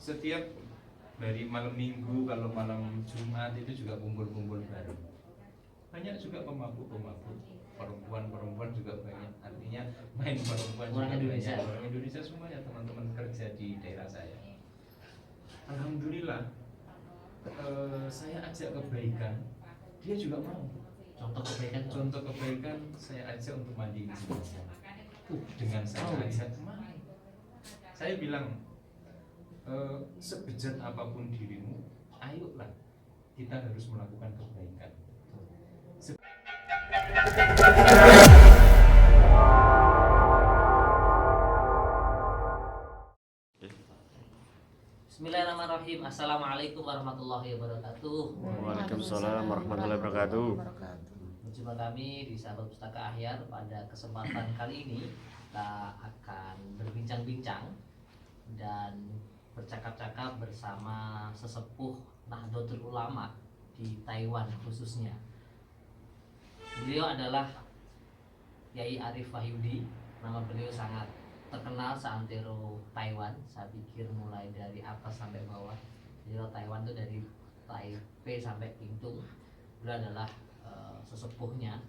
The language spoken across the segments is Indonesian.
setiap dari malam minggu, kalau malam Jumat itu juga kumpul-kumpul bareng. Banyak juga pemabuk-pemabuk, perempuan juga banyak. Artinya main perempuan Orang juga Indonesia. banyak. Orang Indonesia semuanya, teman-teman kerja di daerah saya. Alhamdulillah, saya ajak kebaikan, dia juga mau. Contoh kebaikan saya ajak untuk mandi di sini. Dengan saya ajak mau. Saya bilang, sebejat apapun dirimu, ayolah kita harus melakukan kebaikan. Bismillahirrahmanirrahim. Assalamualaikum warahmatullahi wabarakatuh. Waalaikumsalam warahmatullahi wabarakatuh. Berjumpa kami di Sahabat Pustaka Ahyar. Pada kesempatan kali ini kita akan berbincang-bincang dan bercakap-cakap bersama sesepuh Nahdlatul Ulama di Taiwan khususnya. Beliau adalah Yai Arif Wahyudi. Nama beliau sangat terkenal seantero Taiwan. Saya pikir mulai dari atas sampai bawah. Jadi Taiwan itu dari Taipei sampai Pingtung. Beliau adalah sesepuhnya.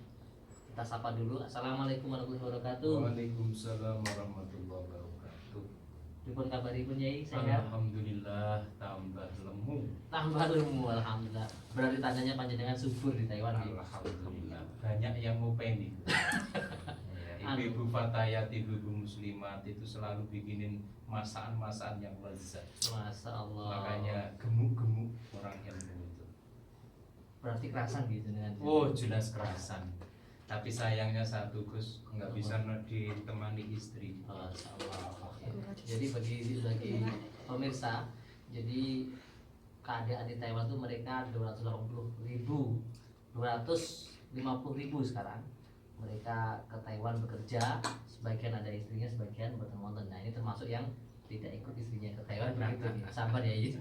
Kita sapa dulu. Assalamualaikum warahmatullahi wabarakatuh. Waalaikumsalam warahmatullahi wabarakatuh. Dipun kabaripun Yai sehat? Alhamdulillah, tambah lemu. Tambah lemu, alhamdulillah. Berarti tandanya panjenengan subur di Taiwan. Alhamdulillah, banyak yang ngopeni. Ibu-ibu fatayat, ibu-ibu muslimat itu selalu bikinin masakan-masakan yang lezat. Masya Allah. Makanya gemuk-gemuk orang ilmu itu. Berarti kerasan gitu dengan. Oh, jelas kerasan. Tapi sayangnya satu, Gus, nggak bisa ditemani istri. Masya Allah. Jadi bagi pemirsa, jadi keadaan di Taiwan itu mereka 250.000 sekarang. Mereka ke Taiwan bekerja, sebagian ada istrinya, sebagian buat nonton. Nah ini termasuk yang tidak ikut istrinya ke Taiwan begitu nih. Sabar ya Yai.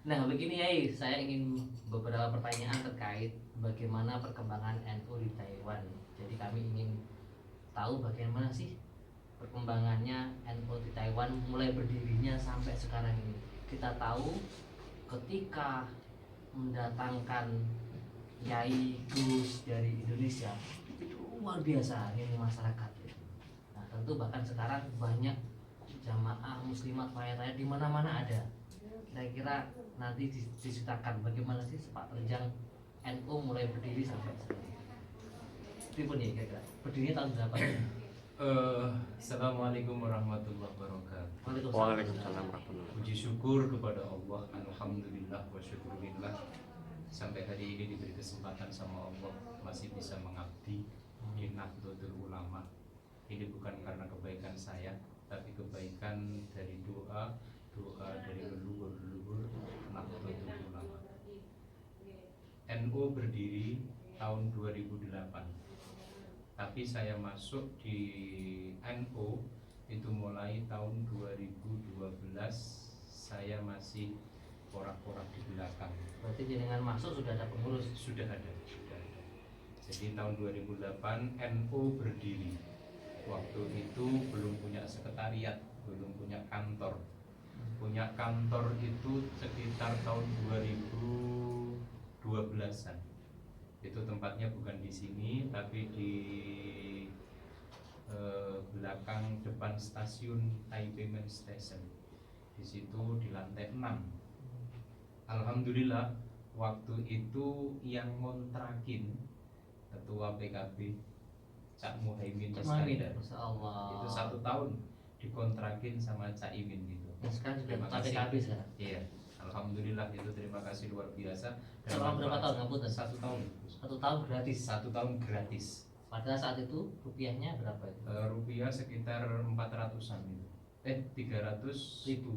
Nah begini Yai, saya ingin beberapa pertanyaan terkait bagaimana perkembangan NU di Taiwan. Jadi kami ingin tahu bagaimana sih perkembangannya NU di Taiwan mulai berdirinya sampai sekarang ini. Kita tahu ketika mendatangkan Yai Gus dari Indonesia itu luar biasa ini masyarakat. Nah tentu bahkan sekarang banyak jamaah muslimat rakyat di mana-mana ada. Kira-kira nanti diceritakan bagaimana sih sepak terjang NU mulai berdiri sampai sekarang. Itu pun ya kira-kira berdirinya tahun berapa? Assalamualaikum warahmatullahi wabarakatuh. Waalaikumsalam warahmatullahi Puji syukur kepada Allah, alhamdulillah wa syukurillah. Sampai hari ini diberi kesempatan sama Allah masih bisa mengabdi di Nahdlatul Ulama. Ini bukan karena kebaikan saya, tapi kebaikan dari doa dari leluhur Nahdlatul Ulama. NU berdiri tahun 2008. Tapi saya masuk di NU itu mulai tahun 2012. Saya masih porak-porak di belakang. Berarti jenengan masuk sudah ada pengurus? Sudah ada. Jadi tahun 2008 NU berdiri. Waktu itu belum punya sekretariat, belum punya kantor. Punya kantor itu sekitar tahun 2012-an. Itu tempatnya bukan di sini, tapi di belakang depan stasiun Taipei Main Station. Di situ di lantai 6. Alhamdulillah waktu itu yang ngontrakin ketua PKB Cak Muhaimin Iskandar. Masya Allah. Itu 1 tahun dikontrakin sama Cak Imin gitu. Yang sekarang sudah Terima sampai kasih. habis kan? Iya, alhamdulillah itu terima kasih luar biasa. Selama berapa tahun ngapunten? 1 tahun. 1 tahun gratis. 1 tahun gratis. Pada saat itu rupiahnya berapa itu? Rupiah sekitar 400-an gitu. 300.000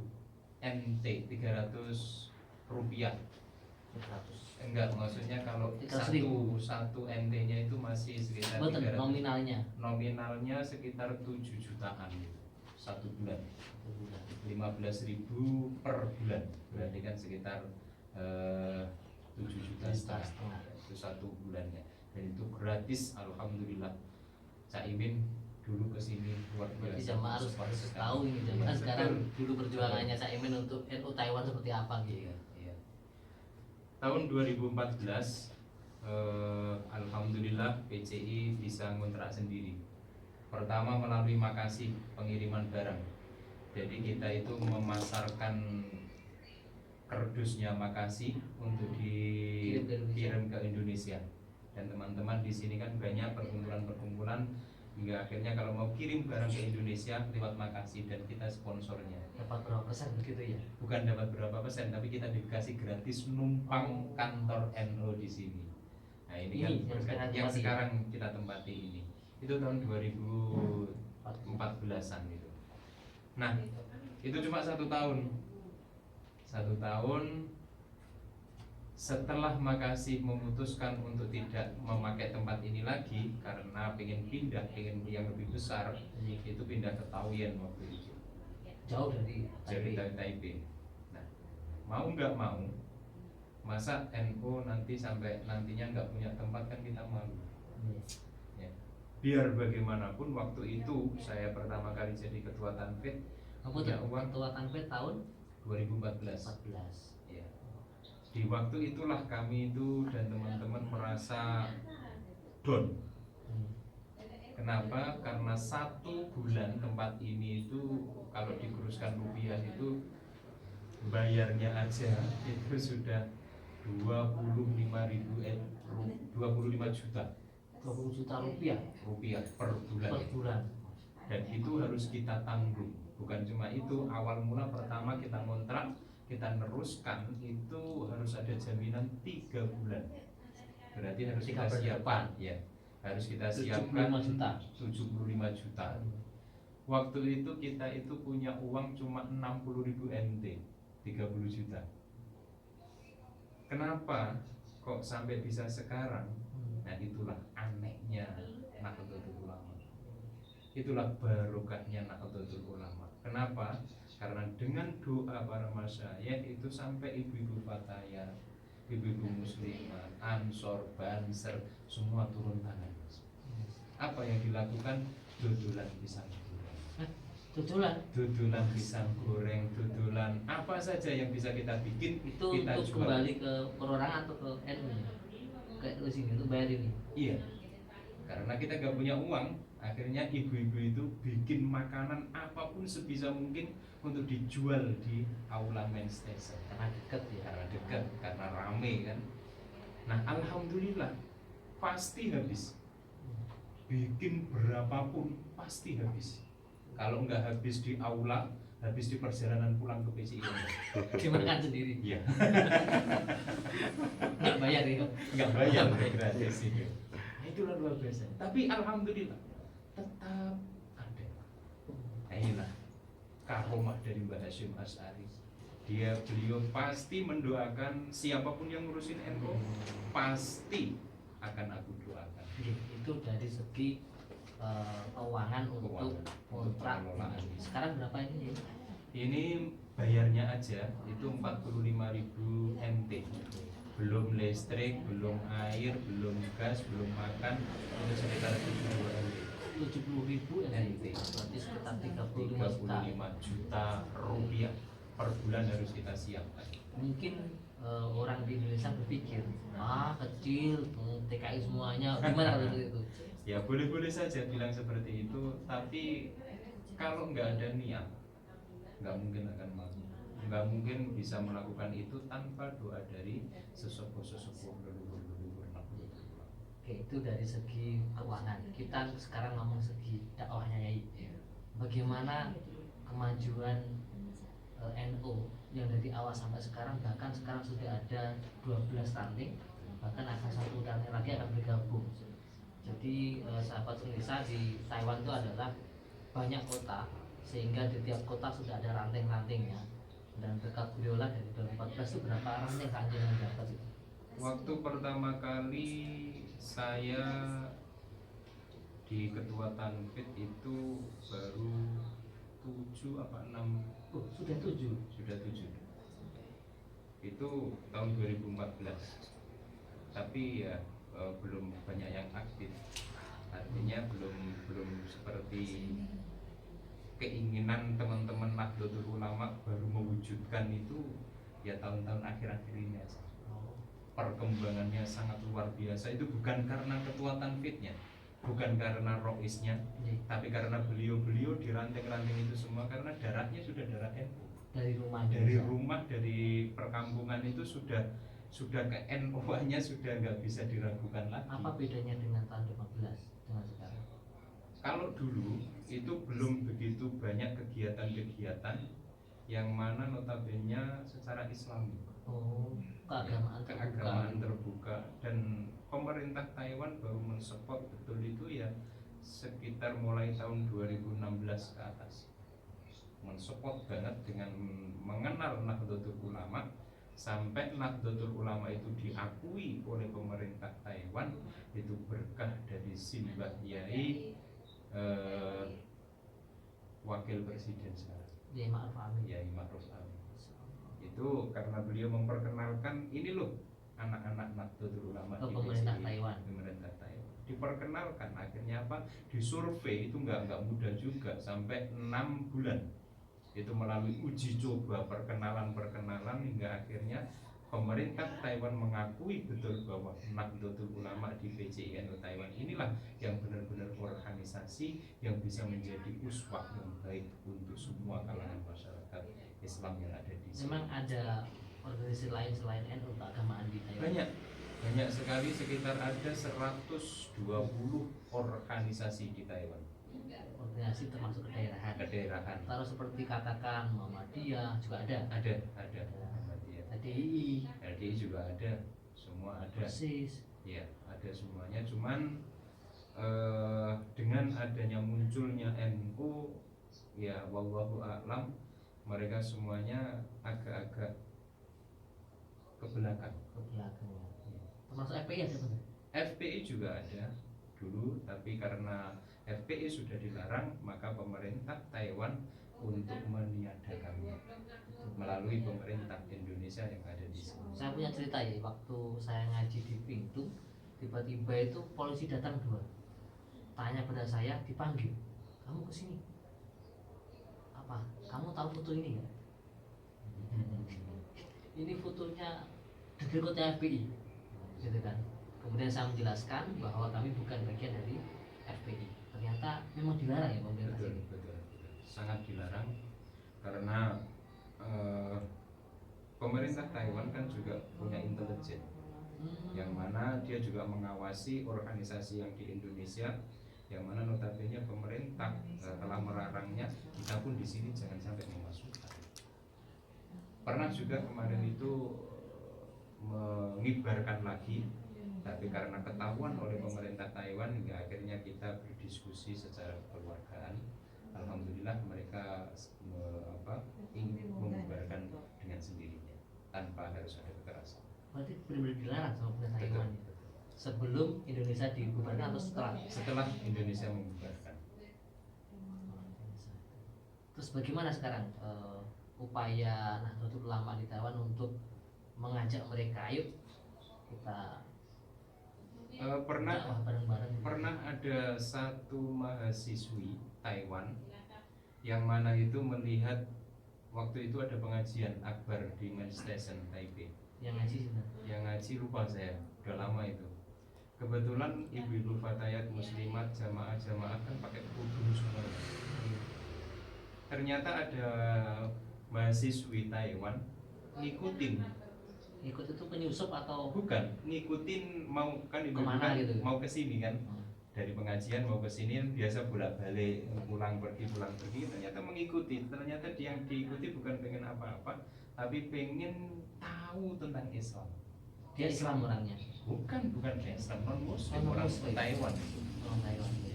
NT, 300 rupiah. 300. Enggak, maksudnya kalau 300.000. satu NT-nya itu masih sekitar Betul, 300. nominalnya. Nominalnya sekitar 7 jutaan gitu. 1 bulan. 15.000 per bulan. Berarti kan sekitar 7 juta setengah. Itu 1 bulannya. Dan itu gratis, alhamdulillah. Cak Imin dulu kesini luar Berarti biasa. jamaah harus support sekali. tahu ini jamaah Iya, sekarang betul. dulu perjuangannya Caimin untuk NU Taiwan seperti apa gitu. Iya, iya. Tahun 2014 alhamdulillah PCI bisa ngontrak sendiri. Pertama melalui Makasih pengiriman barang. Jadi kita itu memasarkan kardusnya Makasih untuk dikirim ke Indonesia. Dan teman-teman di sini kan banyak perkumpulan-perkumpulan hingga akhirnya kalau mau kirim barang ke Indonesia lewat Makasih dan kita sponsornya. Dapat berapa persen begitu ya? Bukan dapat berapa persen, tapi kita dikasih gratis numpang kantor NU di sini. Nah ini kan Ini yang sekarang kita tempati ini. Itu tahun 2014an itu. Nah itu cuma 1 tahun. 1 tahun setelah Makasih memutuskan untuk tidak memakai tempat ini lagi karena pengen pindah, pengen yang lebih besar, itu pindah ke Taoyuan waktu itu. Jauh dari Taipei. Nah, mau nggak mau, masa NU nanti sampai nantinya nggak punya tempat kan kita malu. Ya. Biar bagaimanapun waktu itu saya pertama kali jadi ketua Tanfit, Aku punya tuh uang ketua Tanpet tahun 2014. 14. Ya. Di waktu itulah kami itu dan teman-teman merasa down. Kenapa? Karena 1 bulan tempat ini itu kalau dikuruskan rupiah itu bayarnya aja itu sudah 25 juta 20 juta rupiah per bulan. per bulan. Dan itu harus kita tanggung. Bukan cuma itu, awal mula pertama kita ngontrak, kita neruskan itu harus ada jaminan 3 bulan. Berarti harus kita 3 bulan siapkan ya. Harus kita siapkan 75 juta. Waktu itu kita itu punya uang cuma 60.000 NT, 30 juta. Kenapa kok sampai bisa sekarang? Nah itulah anehnya Nahdlatul Ulama. Itulah barokahnya Nahdlatul Ulama. Kenapa? Karena dengan doa para masyayikh itu sampai ibu-ibu fatayat, ibu-ibu muslimat, ansor, banser, semua turun tangan. Apa yang dilakukan? Dodolan pisang goreng. Dodolan pisang goreng, dodolan apa saja yang bisa kita bikin Itu kita untuk jual. kembali ke perorangan atau ke NU nya? Ke NU sini untuk bayar ini. Iya. Karena kita gak punya uang, akhirnya ibu-ibu itu bikin makanan apapun sebisa mungkin untuk dijual di aula main station. Karena dekat ya. Karena dekat, karena rame kan. Nah alhamdulillah pasti habis. Bikin berapapun pasti habis. Kalau nggak habis di aula, habis di perjalanan pulang ke PCI. Dimakan sendiri. Iya. Nggak bayar ya. Nggak bayar, gratis itu. Itulah luar biasa. Tapi alhamdulillah tetap ada. Nah, inilah karomah dari Mbah Hasyim Asy'ari. Beliau pasti mendoakan siapapun yang ngurusin NU, pasti akan aku doakan. Itu dari segi keuangan untuk kontrak. pengelolaan. Sekarang berapa ini? Ini bayarnya aja itu 45.000 NT. Belum listrik, belum air, belum gas, belum makan, itu sekitar 72 NT. 70.000 NT. Berarti sekitar 35 juta. 35 juta rupiah per bulan harus kita siapkan. Mungkin orang di Indonesia berpikir, kecil, TKI semuanya, gimana kalau itu? Ya boleh-boleh saja bilang seperti itu, tapi kalau nggak ada niat, nggak mungkin akan mampu, nggak mungkin bisa melakukan itu tanpa doa dari sesepuh-sesepuh leluhur-leluhur Nahdlatul Ulama. Oke, itu dari segi keuangan. Kita sekarang ngomong segi dakwahnya Yai. Bagaimana kemajuan NU yang dari awal sampai sekarang, bahkan sekarang sudah ada 12 ranting, bahkan akan 1 ranting lagi akan bergabung. Jadi sahabat Indonesia di Taiwan itu adalah banyak kota, sehingga di tiap kota sudah ada ranting-rantingnya. Dan berkat beliau dari 2014 itu berapa ranting ranting yang dapat itu? Waktu pertama kali saya di ketua Tanfit itu baru 7 apa 6. Oh, sudah 7. Sudah 7. Itu tahun 2014. Tapi ya belum banyak yang aktif. Artinya belum belum seperti keinginan teman-teman Nahdlatul Ulama baru mewujudkan itu ya tahun-tahun akhir-akhir ini aja. Perkembangannya sangat luar biasa, itu bukan karena kekuatan fitnya, bukan karena roisnya, tapi karena beliau-beliau di ranting-ranting itu semua karena darahnya sudah darah NU. Dari rumah Dari perkampungan itu sudah ke NU-nya sudah nggak bisa diragukan lagi. Apa bedanya dengan tahun 15 dengan sekarang? Kalau dulu itu belum begitu banyak kegiatan-kegiatan yang mana notabene secara Islami. Keagamaan terbuka, dan pemerintah Taiwan baru mensupport betul itu ya sekitar mulai tahun 2016 ke atas. Mensupport banget dengan mengenal Nahdlatul Ulama, sampai Nahdlatul Ulama itu diakui oleh pemerintah Taiwan itu berkah dari Simbah Yai wakil presiden sekarang, Yai Ma'ruf Amin. Yai Ma'ruf Amin. Itu karena beliau memperkenalkan ini loh anak-anak Nahdlatul Ulama di pemerintah PCI, Taiwan. pemerintah Taiwan diperkenalkan. Akhirnya apa, disurvei itu nggak mudah juga, sampai 6 bulan itu melalui uji coba perkenalan hingga akhirnya pemerintah Taiwan mengakui betul bahwa Nahdlatul Ulama di PCI Taiwan inilah yang benar-benar organisasi yang bisa menjadi uswah yang baik untuk semua kalangan masyarakat Islam yang ada di sini. Memang ada organisasi lain selain NU keagamaan di Taiwan? Banyak sekali, sekitar ada 120 organisasi di Taiwan. Organisasi termasuk kedaerahan. Kalau seperti katakan Muhammadiyah juga ada. Ada. Muhammadiyah. LDI juga ada, semua ada. Persis. Iya, ada semuanya. Cuman dengan adanya munculnya NU, ya wallahu a'lam, mereka semuanya agak-agak ke belakang. Termasuk FPI ada benar? FPI juga ada dulu, tapi karena FPI sudah dilarang, maka pemerintah Taiwan untuk meniadakannya melalui pemerintah Indonesia yang ada di sini. Saya punya cerita ya, waktu saya ngaji di Pintu, tiba-tiba itu polisi datang 2, tanya pada saya, dipanggil, kamu kesini apa? Kamu tahu foto ini nggak? Ini fotonya direkrutnya FPI, gitu kan. Kemudian saya menjelaskan bahwa kami bukan bagian dari FPI. Ternyata memang dilarang ya pemerintah sini. Betul. Sangat dilarang karena pemerintah Taiwan kan juga punya intelijen, yang mana dia juga mengawasi organisasi yang di Indonesia, yang mana notabene pemerintah telah melarangnya. Kita pun di sini jangan sampai memasukkan. Pernah juga kemarin itu mengibarkan lagi, tapi karena ketahuan oleh pemerintah Taiwan hingga akhirnya kita berdiskusi secara kekeluargaan. Alhamdulillah mereka ingin mengibarkan dengan sendirinya tanpa harus ada kekerasan. Berarti benar-benar dilarang sama pemerintah Taiwan ya? Sebelum Indonesia dibubarkan atau setelah? Setelah Indonesia membubarkan. Terus bagaimana sekarang upaya Nahdlatul Ulama di Taiwan untuk mengajak mereka, ayo kita pernah ada satu mahasiswi Taiwan yang mana itu melihat waktu itu ada pengajian akbar di Main Station Taipei. Yang ngaji lupa saya, udah lama itu. Kebetulan ibu-ibu fatayat muslimat jamaah kan pakai kerudung semua. Ternyata ada mahasiswi Taiwan ngikutin. Ikut itu penyusup atau bukan? Ngikutin mau kan ibu kemana kan gitu? Mau ke sini kan? Dari pengajian mau ke sini biasa bolak-balik pulang pergi. Ternyata mengikuti. Ternyata yang diikuti bukan pengen apa-apa, tapi pengen tahu tentang Islam. Dia Islam orangnya? Bukan Islam, non Muslim, orang Taiwan.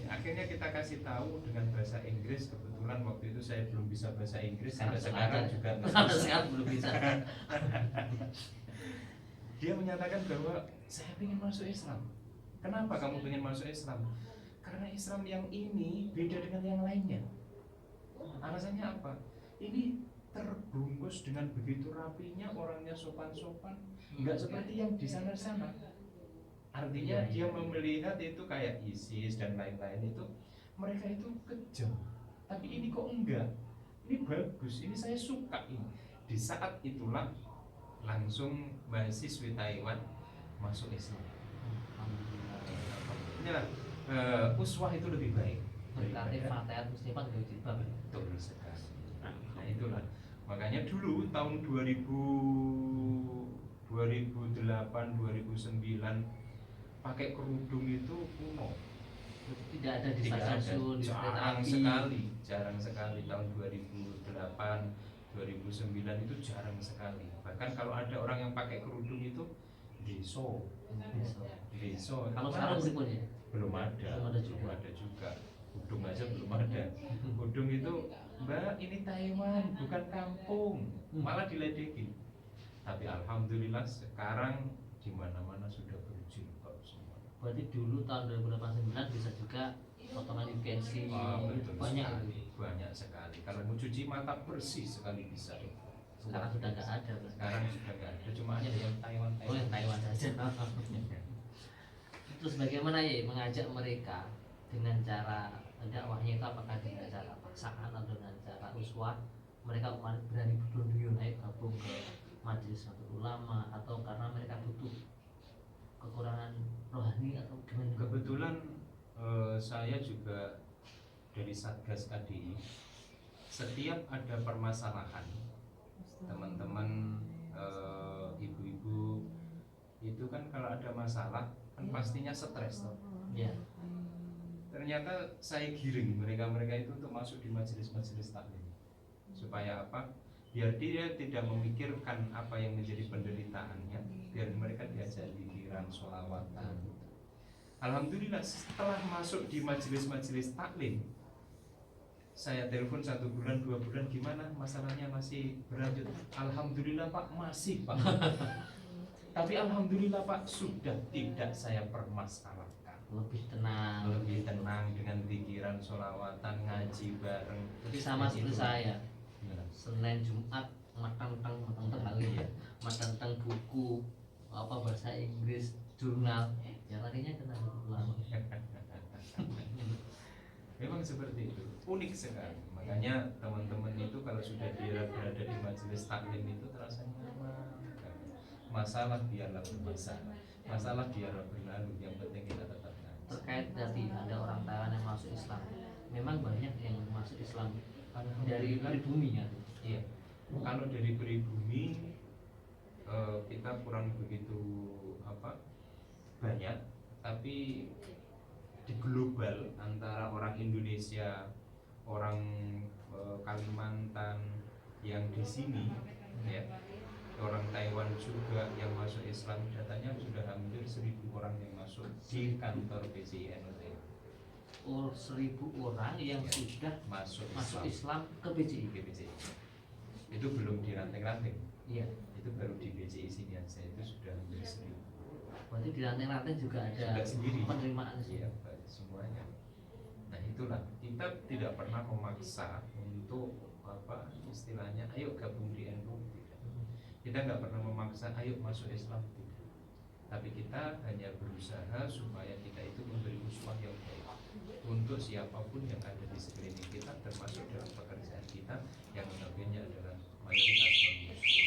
Akhirnya kita kasih tahu dengan bahasa Inggris. Kebetulan waktu itu saya belum bisa bahasa Inggris, sampai sekarang juga belum bisa. Dia menyatakan bahwa saya ingin masuk Islam. Kenapa kamu ingin masuk Islam? Karena Islam yang ini beda dengan yang lainnya. Alasannya apa? Ini terbungkus dengan begitu rapinya, orangnya sopan-sopan, nggak seperti yang di sana-sana. Artinya Iya, dia iya. melihat itu kayak ISIS dan lain-lain itu, mereka itu kejam. Tapi ini kok enggak? Ini bagus, ini saya suka ini. Di saat itulah langsung mahasiswi Taiwan masuk Islam. Alhamdulillah. Inilah uswah itu lebih baik Berarti daripada Fatihah Muslimat gak jilbab. betul sekali. Nah itulah makanya dulu tahun 2008 2009 pakai kerudung itu kuno. Tidak ada di Tidak ada, stasiun, di kereta jarang api. sekali, jarang sekali. Tahun 2008 2009 itu jarang sekali. Bahkan kalau ada orang yang pakai kerudung itu deso. Deso. Kalau sekarang pripun ya? Belum ada. Belum ada juga. Belum ada juga. Udung aja belum ada. Udung itu, Mbak, ini Taiwan, bukan kampung. Malah diledekin. Tapi alhamdulillah sekarang di mana-mana sudah berjilbab semua. Berarti dulu tahun 2008-2009 bisa juga potongan UKNC Betul banyak sekali, itu. banyak sekali. Kalau mau cuci mata bersih sekali bisa. Sekarang sudah nggak ada. Berarti. Sekarang sudah nggak ada, cuma ada yang Taiwan. Oh yang Taiwan saja. Terus bagaimana ya mengajak mereka dengan cara dakwahnya itu apakah dengan cara paksaan atau dengan cara uswah mereka berani berduyun ayo gabung ke majelis Nahdlatul Ulama atau karena mereka butuh kekurangan rohani atau gimana? Kebetulan saya juga dari Satgas KDI. Setiap ada permasalahan, teman-teman ibu-ibu itu kan kalau ada masalah kan pastinya stres toh. Ya. Ternyata saya giring mereka-mereka itu untuk masuk di majelis-majelis taklim. Supaya apa? Biar dia tidak memikirkan apa yang menjadi penderitaannya, biar mereka diajak pikiran, sholawatan. Alhamdulillah setelah masuk di majelis-majelis taklim, saya telepon 1 bulan 2 bulan, gimana masalahnya masih berlanjut? Alhamdulillah Pak, masih Pak. Tapi alhamdulillah Pak, sudah tidak saya permasalahkan. Lebih tenang. Lebih tenang dengan pikiran, sholawatan, ngaji bareng. Jadi sama seperti saya. Gimana? Senin Jumat matang kali ya, matang buku apa bahasa Inggris, jurnal, ya larinya ke Nahdlatul Ulama. Memang seperti itu, unik sekali. Makanya teman-teman itu kalau sudah berada di majelis taklim itu terasa nyaman. Masalah biarlah bermasalah, masalah biarlah berlalu. Yang penting kita tetap ngaji. Terkait tadi ada orang Taiwan yang masuk Islam, memang banyak yang masuk Islam dari pribumi kan? Iya. Kalau dari pribumi kita kurang begitu banyak, tapi di global antara orang Indonesia, orang Kalimantan yang di sini, ya, orang Taiwan juga yang masuk Islam, datanya sudah hampir 1.000 orang yang masuk di kantor BCI NUT. Oh, 1.000 orang yang Ya, sudah masuk Islam ke BCI. ke BCI. Itu belum di ranting-ranting, Iya. itu baru di BCI sini aja itu sudah hampir 1.000. Berarti di ranting-ranting juga ada Sudah sendiri. penerimaan sih. Iya, semuanya. Nah itulah kita tidak pernah memaksa untuk istilahnya ayo gabung di NU, tidak. Kita nggak pernah memaksa ayo masuk Islam, tidak. Tapi kita hanya berusaha supaya kita itu memberi uswah yang baik untuk siapapun yang ada di sekeliling kita, termasuk dalam pekerjaan kita yang notabene adalah mayoritas non-muslim.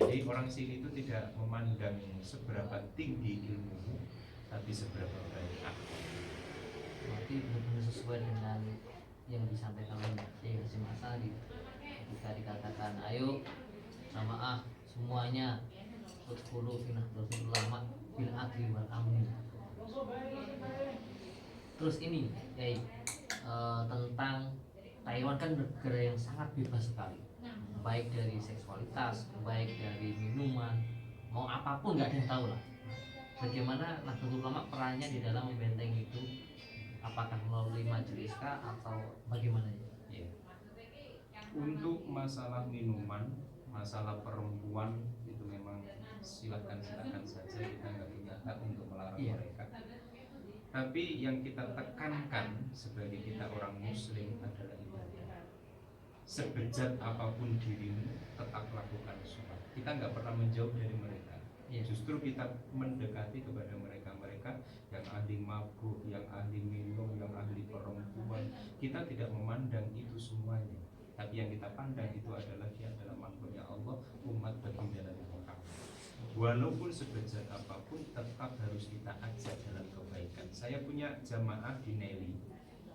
Jadi orang sini itu tidak memandang seberapa tinggi ilmu, tapi seberapa baik akhlak. Berarti benar-benar sesuai dengan yang disampaikan oleh Kiai Hasyim Asy'ari ketika dikatakan ayo jamaah semuanya udkhulu fi Nahdlatul Ulama bil adli wal amni. Terus ini Kiai tentang Taiwan kan negara yang sangat bebas sekali, baik dari seksualitas, baik dari minuman, mau apapun nggak ada yang tahu lah. Bagaimana Nahdlatul Ulama perannya di dalam membentengi itu? Apakah melalui majelis kah atau bagaimana ya? Ya. Untuk masalah minuman, masalah perempuan itu memang silakan saja, kita nggak punya hak untuk melarang mereka. Tapi yang kita tekankan sebagai kita orang Muslim adalah ibadah. Sebejat apapun dirimu, tetap lakukan sholat. Kita nggak pernah menjauh dari mereka. Iya. Justru kita mendekati kepada mereka-mereka yang ahli mabuk, yang ahli minum, yang ahli perempuan. Kita tidak memandang itu semuanya, tapi yang kita pandang itu adalah dia adalah makhluknya Allah, umat baginda Nabi Muhammad. Walaupun sebejat apapun tetap harus kita ajak dalam kebaikan. Saya punya jamaah di Nelly,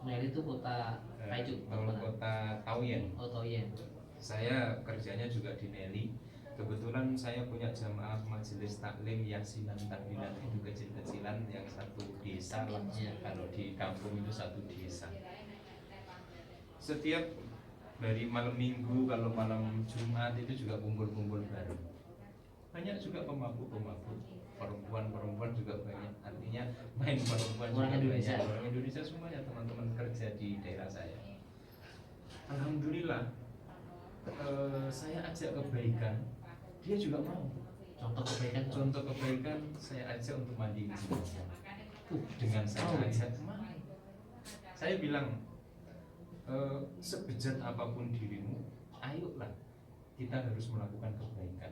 Nelly itu kota Kaicu, kota Taoyen. Oh Toyen. Saya kerjanya juga di Nelly. Kebetulan saya punya jamaah majelis taklim yasinan tahlilan itu kecil-kecilan yang satu desa lah. Iya. Kalau di kampung itu satu desa. Setiap dari malam minggu, kalau malam Jumat itu juga kumpul-kumpul bareng. Banyak juga pemabuk-pemabuk, perempuan juga banyak. Artinya main perempuan Orang juga Indonesia. banyak. Orang Indonesia semuanya teman-teman kerja di daerah saya. Alhamdulillah, saya ajak kebaikan, dia juga mau. Contoh kebaikan saya ajak untuk mandi jenazah. Dengan saya ajak mau. Saya bilang, sebejat apapun dirimu, ayolah kita harus melakukan kebaikan.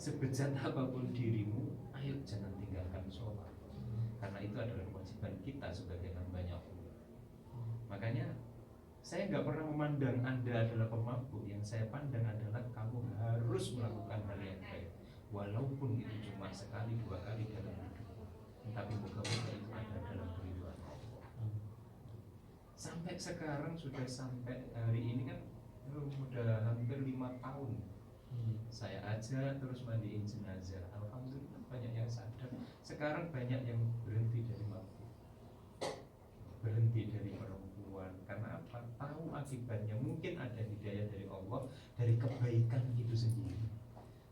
Sebejat apapun dirimu, ayo jangan tinggalkan sholat, karena itu adalah kewajiban kita sebagai hambanya Allah. Makanya saya nggak pernah memandang Anda adalah pemabuk. Yang saya pandang adalah kamu harus melakukan hal yang baik, walaupun itu cuma sekali dua kali dalam hidup, tapi moga-moga itu ada dalam kehidupan Allah. Sampai sekarang sudah sampai hari ini kan udah hampir 5 tahun saya ajak terus mandiin jenazah. Alhamdulillah banyak yang sadar. Sekarang banyak yang berhenti dari mabuk, berhenti dari perempuan. Karena apa? Tahu akibatnya. Mungkin ada hidayah dari Allah, dari kebaikan itu sendiri.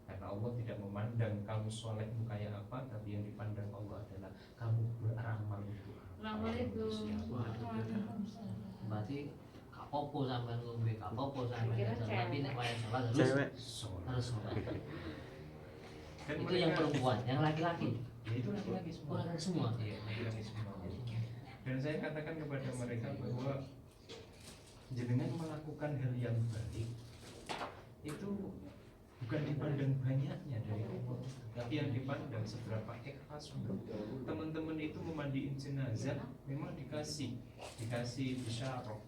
Karena Allah tidak memandang kamu solehmu kayak apa, tapi yang dipandang Allah adalah kamu beramal untuk apa. Berarti kapopo sampai ngombe, kapopo sampai tapi nek wayang sholat Cewek. harus sholat. Dan Itu yang perempuan, yang laki-laki. Ya itu laki-laki semua. Laki-laki semua. Iya, laki-laki semua. Dan saya katakan kepada mereka bahwa jenengan melakukan hal yang baik itu bukan dipandang banyaknya dari Allah, tapi yang dipandang seberapa ikhlas. Teman-teman itu memandiin jenazah memang dikasih bisyarah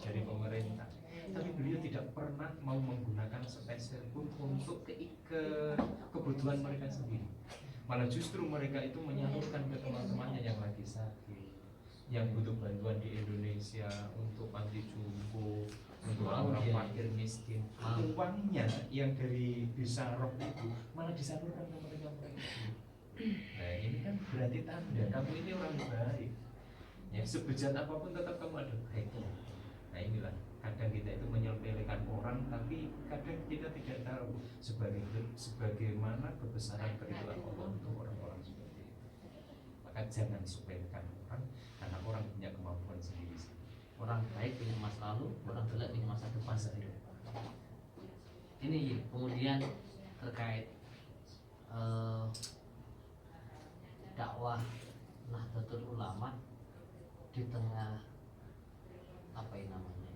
dari pemerintah, tapi beliau tidak pernah mau menggunakan sepeser pun untuk kebutuhan mereka sendiri. Malah justru mereka itu menyalurkan ke teman-temannya yang lagi sakit, yang butuh bantuan di Indonesia, untuk panti jompo, untuk orang fakir miskin. Uangnya yang dari bisyarah itu malah disalurkan ke mereka. Nah ini kan berarti tanda kamu ini orang baik. Ya sebejat apapun tetap kamu ada baiknya. Nah inilah kadang kita itu menyepelekan orang, tapi kadang kita tidak tahu sebagaimana kebesaran keridhaan Allah untuk orang-orang seperti itu. Maka jangan sepelekan orang, karena orang punya kemampuan sendiri. Orang baik punya masa lalu, orang jelek punya masa depan. Ini kemudian terkait dakwah Nahdlatul Ulama di tengah apa ini namanya,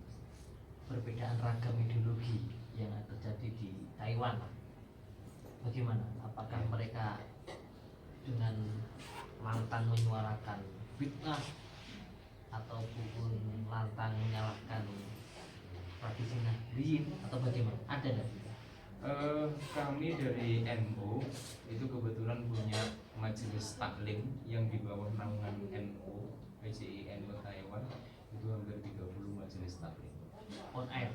perbedaan ragam ideologi yang terjadi di Taiwan. Bagaimana? Apakah mereka dengan lantang menyuarakan fitnah ataupun lantang menyalahkan tradisi Nahdliyin atau bagaimana? Ada nggak? Kami dari NU itu kebetulan punya majelis taklim yang di bawah naungan NU, PCI NU Taiwan, itu hampir 30 majelis taklim On air.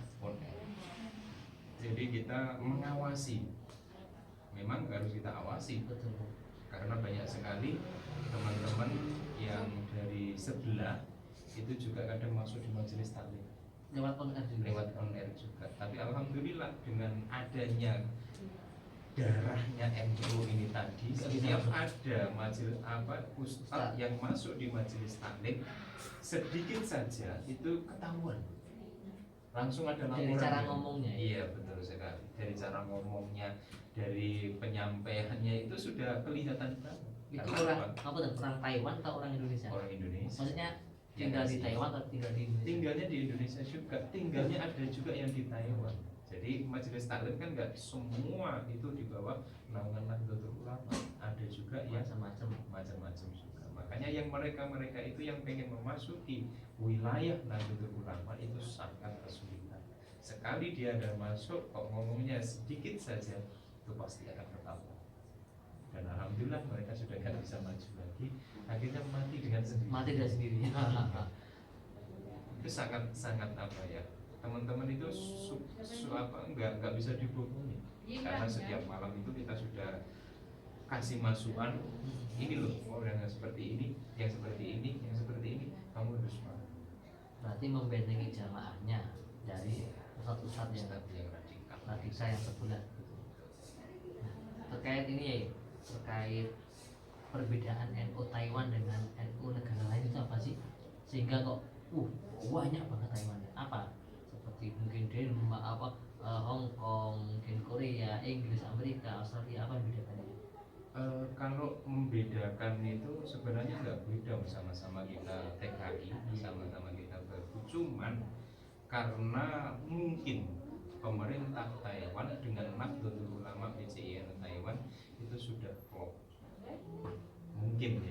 Jadi kita mengawasi, memang harus kita awasi, Betul. karena banyak sekali teman-teman yang dari sebelah itu juga kadang masuk di majelis taklim Lewat on air juga. lewat on air juga. Tapi alhamdulillah dengan adanya darahnya NU ini tadi, setiap ada majelis ustaz yang masuk di majelis taklim sedikit saja itu ketahuan, langsung ada laporan. Dari cara ngomongnya. Iya betul sekali. Dari cara ngomongnya, dari penyampaiannya itu sudah kelihatan banget. Itu Karena orang apa tuh? Orang Taiwan atau orang Indonesia? Orang Indonesia. Maksudnya tinggal di Taiwan atau tinggal di Indonesia? Tinggalnya di Indonesia juga, tinggalnya ada juga yang di Taiwan. Jadi majelis taklim kan nggak semua itu di bawah naungan Nahdlatul Ulama, ada juga yang macam-macam juga. Makanya yang mereka itu yang pengen memasuki wilayah Nahdlatul Ulama itu sangat kesulitan. Sekali dia ada masuk, kok ngomongnya sedikit saja, itu pasti akan ketahuan. Dan alhamdulillah mereka sudah nggak bisa maju lagi, akhirnya mati dengan sendiri. Itu sangat apa ya, teman-teman itu nggak bisa dibohongi, karena setiap malam itu kita sudah kasih masukan, ini loh orang yang seperti ini, yang seperti ini, yang seperti ini, kamu harus mau. Berarti membentengi jamaahnya dari ustadz yang radikal yang sebulan. Nah, terkait ini ya, terkait perbedaan NU Taiwan dengan NU negara lain itu apa sih? Sehingga kok banyak banget Taiwannya. Apa? Seperti mungkin Hong Kong, mungkin Korea, Inggris, Amerika, Australia, apa yang bedakannya? Kalau membedakan itu sebenarnya nggak beda, sama-sama kita TKI, sama-sama kita baru. Cuman karena mungkin pemerintah Taiwan dengan Nahdlatul Ulama PCIN Taiwan itu sudah klop, mungkin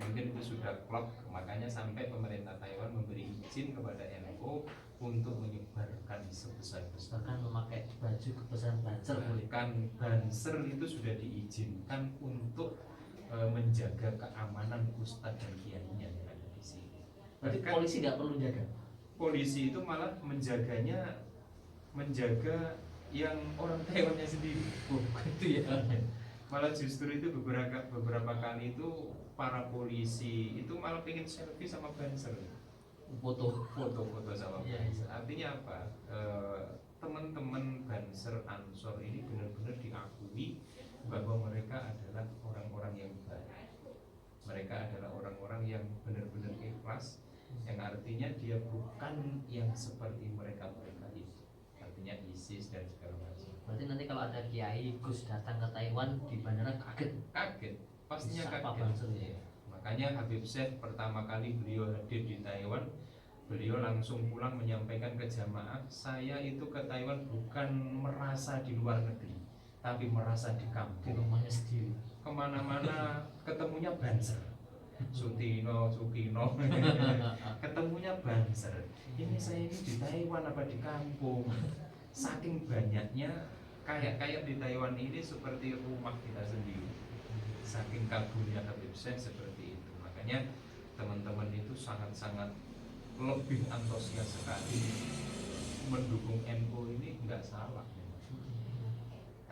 itu sudah klop, makanya sampai pemerintah Taiwan memberi izin kepada NU untuk menyebarkan sebesar-besar, bahkan memakai baju kebesaran Banser, bahkan Banser itu sudah diizinkan untuk menjaga keamanan ustadz dan kiainya yang ada di sini. Berarti Bahkan polisi nggak perlu jaga? polisi itu malah menjaga yang orang Taiwannya sendiri. Gitu ya. Malah justru itu beberapa kali itu para polisi itu malah pengen selfie sama Banser, foto sama Banser. Artinya apa? Teman-teman Banser Ansor ini benar-benar diakui bahwa mereka adalah orang-orang yang baik. Mereka adalah orang-orang yang benar-benar ikhlas, yang artinya dia bukan yang seperti mereka itu, artinya ISIS dan segala macam. Berarti nanti kalau ada Kiai Gus datang ke Taiwan di bandara kaget, pastinya Siapa kaget. Banser ya? Makanya Habib Syekh pertama kali beliau hadir di Taiwan, beliau langsung pulang menyampaikan ke jamaah, saya itu ke Taiwan bukan merasa di luar negeri, tapi merasa di Di kampung. rumahnya sendiri. Kemana-mana ketemunya Banser, Sukino, ketemunya Banser. Ini saya ini di Taiwan apa di kampung? Saking banyaknya, kayak di Taiwan ini seperti rumah kita sendiri. Saking kagumnya Habib Syekh seperti itu. Makanya teman-teman itu sangat-sangat lebih antusias sekali mendukung NU ini, nggak salah.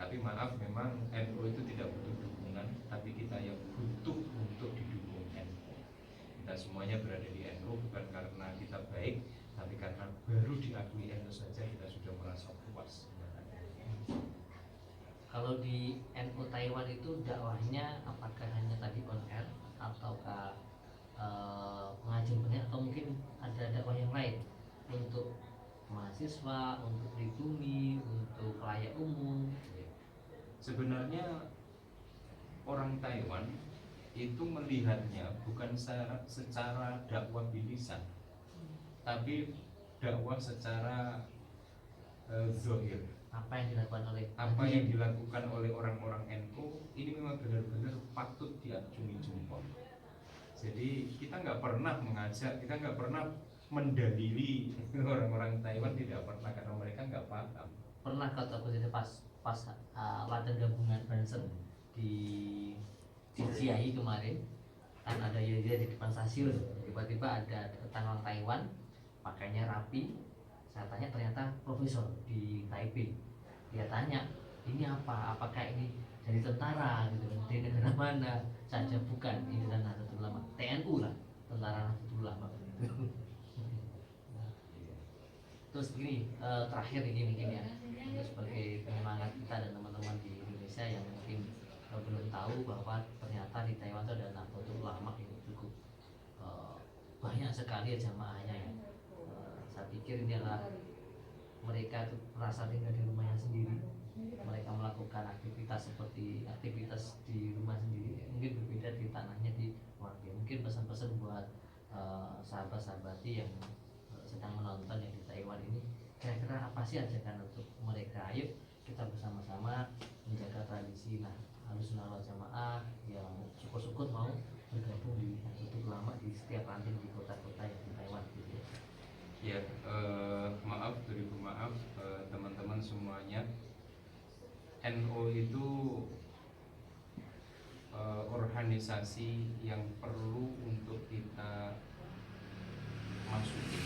Tapi maaf, memang NU itu tidak butuh dukungan, tapi kita yang butuh untuk didukung NU. Kita semuanya berada di NU bukan karena kita baik, tapi karena baru diakui NU saja kita sudah merasa puas. Kalau di NU Taiwan itu dakwahnya apakah hanya tadi on air ataukah pengajian banyak, atau mungkin ada dakwah yang lain untuk mahasiswa, untuk pribumi, untuk layak umum? Sebenarnya orang Taiwan itu melihatnya bukan secara dakwah bilisan, tapi dakwah secara zahir. Apa yang dilakukan oleh orang-orang NU ini memang benar-benar patut diacungi jempol. Jadi kita nggak pernah mengajak, kita nggak pernah mendalili orang-orang Taiwan, tidak pernah, karena mereka nggak paham. Pernah kata aku itu pas latihan gabungan Banser di Ciai kemarin, kan ada Yaya di depan stasiun, tiba-tiba ada datang orang Taiwan, pakainya rapi. Saya tanya, ternyata profesor di Taipei. Dia tanya, ini apa? Apakah ini dari tentara gitu kan? Dari negara mana? Saja bukan, ini dari Nahdlatul Ulama, TNU lah, tentara Nahdlatul Ulama gitu. Terus gini, terakhir ini mungkin ya, untuk sebagai penyemangat kita dan teman-teman di Indonesia yang mungkin belum tahu bahwa ternyata di Taiwan itu ada Nahdlatul Ulama yang cukup banyak sekali ya jamaahnya ya. Saya pikir ini adalah mereka itu merasa tinggal di rumahnya sendiri, mereka melakukan aktivitas seperti aktivitas di rumah sendiri, mungkin berbeda di tanahnya di luar. Mungkin pesan-pesan buat sahabat-sahabati yang sedang menonton yang di Taiwan ini, kira-kira apa sih ajakan untuk mereka. Ayo kita bersama-sama menjaga tradisi. Nah, Ahlussunnah wal Jamaah yang syukur-syukur mau bergabung di Nahdlatul Ulama di setiap ranting di kota-kota yang di Taiwan gitu ya. Ya, maaf beribu maaf teman-teman semuanya. NU itu organisasi yang perlu untuk kita masuki.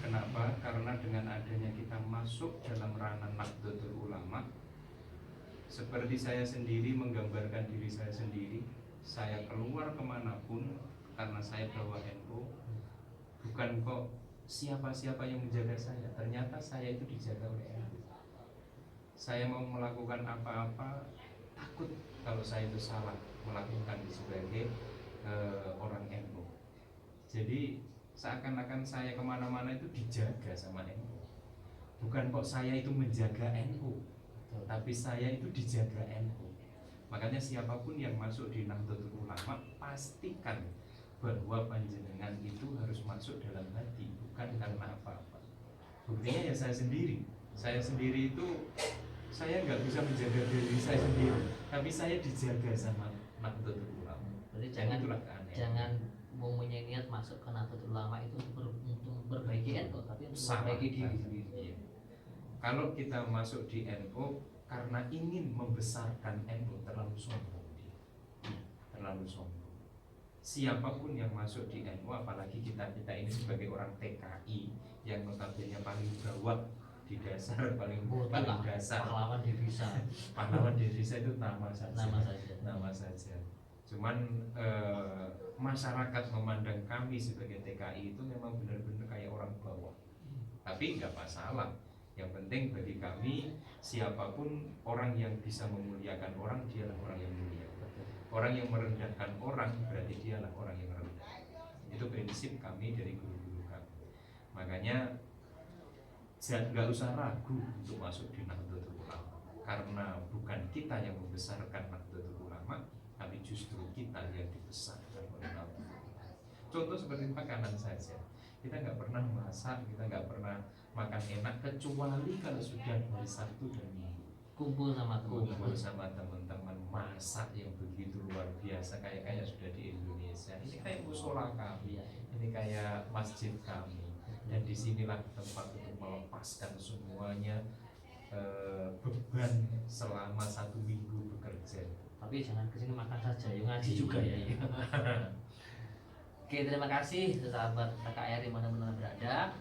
Kenapa? Karena dengan adanya kita masuk dalam ranah Nahdlatul Ulama, seperti saya sendiri menggambarkan diri saya sendiri, saya keluar kemanapun karena saya bawa NU, bukan kok siapa-siapa yang menjaga saya, ternyata saya itu dijaga oleh NU. Saya mau melakukan apa-apa takut kalau saya itu salah melakukan sebagai orang NU. Jadi seakan-akan saya kemana-mana itu dijaga sama NU. Bukan kok saya itu menjaga NU, tapi saya itu dijaga NU. Makanya siapapun yang masuk di Nahdlatul Ulama, pastikan bahwa panjenengan itu harus masuk dalam hati, bukan karena apa-apa. Buktinya ya saya sendiri. Saya sendiri itu saya nggak bisa menjaga diri saya sendiri, tapi saya dijaga sama Nahdlatul Ulama. Berarti Dan itulah keanehan. jangan mempunyai niat masuk ke Nahdlatul Ulama itu untuk memperbaiki NU, tapi untuk Salah. memperbaiki diri sendiri. Iya. Kalau kita masuk di NU karena ingin membesarkan NU, terlalu sombong dia. Terlalu sombong. Siapapun yang masuk di NU, apalagi kita ini sebagai orang TKI yang notabene paling bawah di dasar, paling dasar, pahlawan devisa. pahlawan devisa itu nama saja. Nama saja. Nama saja. Cuman masyarakat memandang kami sebagai TKI itu memang benar-benar kayak orang bawah. Tapi nggak masalah. Yang penting bagi kami, siapapun orang yang bisa memuliakan orang, dialah orang yang mulia. Orang yang merendahkan orang, berarti dialah orang yang rendah. Itu prinsip kami dari guru-guru kami. Makanya nggak usah ragu untuk masuk di Nahdlatul Ulama, karena bukan kita yang membesarkan Nahdlatul Ulama, tapi justru kita yang dibesarkan oleh Nahdlatul Ulama. Contoh seperti makanan saja, kita nggak pernah masak, kita nggak pernah makan enak kecuali kalau sudah hari Sabtu dan Minggu Kumpul sama teman-teman. kumpul sama teman-teman, masak yang begitu luar biasa, kayak sudah di Indonesia. Ini kayak musola kami, ini kayak masjid kami, dan disinilah tempat untuk melepaskan semuanya beban selama 1 minggu bekerja. Tapi jangan kesini makan saja, yuk ngaji juga ya. Oke, terima kasih sahabat KKR mana-mana berada.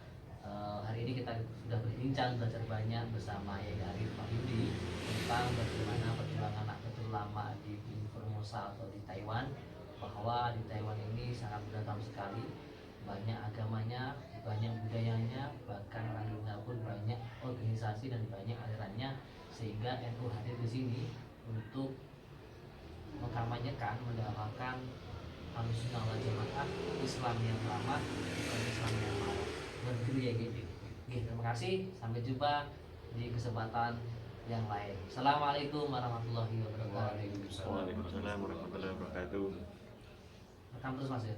Hari ini kita sudah berbincang, belajar banyak bersama Yai Arif Mahyudi tentang bagaimana perjuangan Nahdlatul Ulama di Formosa atau di Taiwan. Bahwa di Taiwan ini sangat beragam sekali, banyak agamanya, banyak budayanya, bahkan orang dunia pun banyak organisasi dan banyak alirannya, sehingga NU hadir di sini untuk mengkampanyekan, mendakwakan Ahlussunnah wal Jamaah, Islam yang selamat, bukan Islam yang marah. Begitu ya gitu. Oke, terima kasih. Sampai jumpa di kesempatan yang lain. Assalamualaikum warahmatullahi wabarakatuh. Waalaikumsalam warahmatullahi wabarakatuh. Rekam terus Mas ya.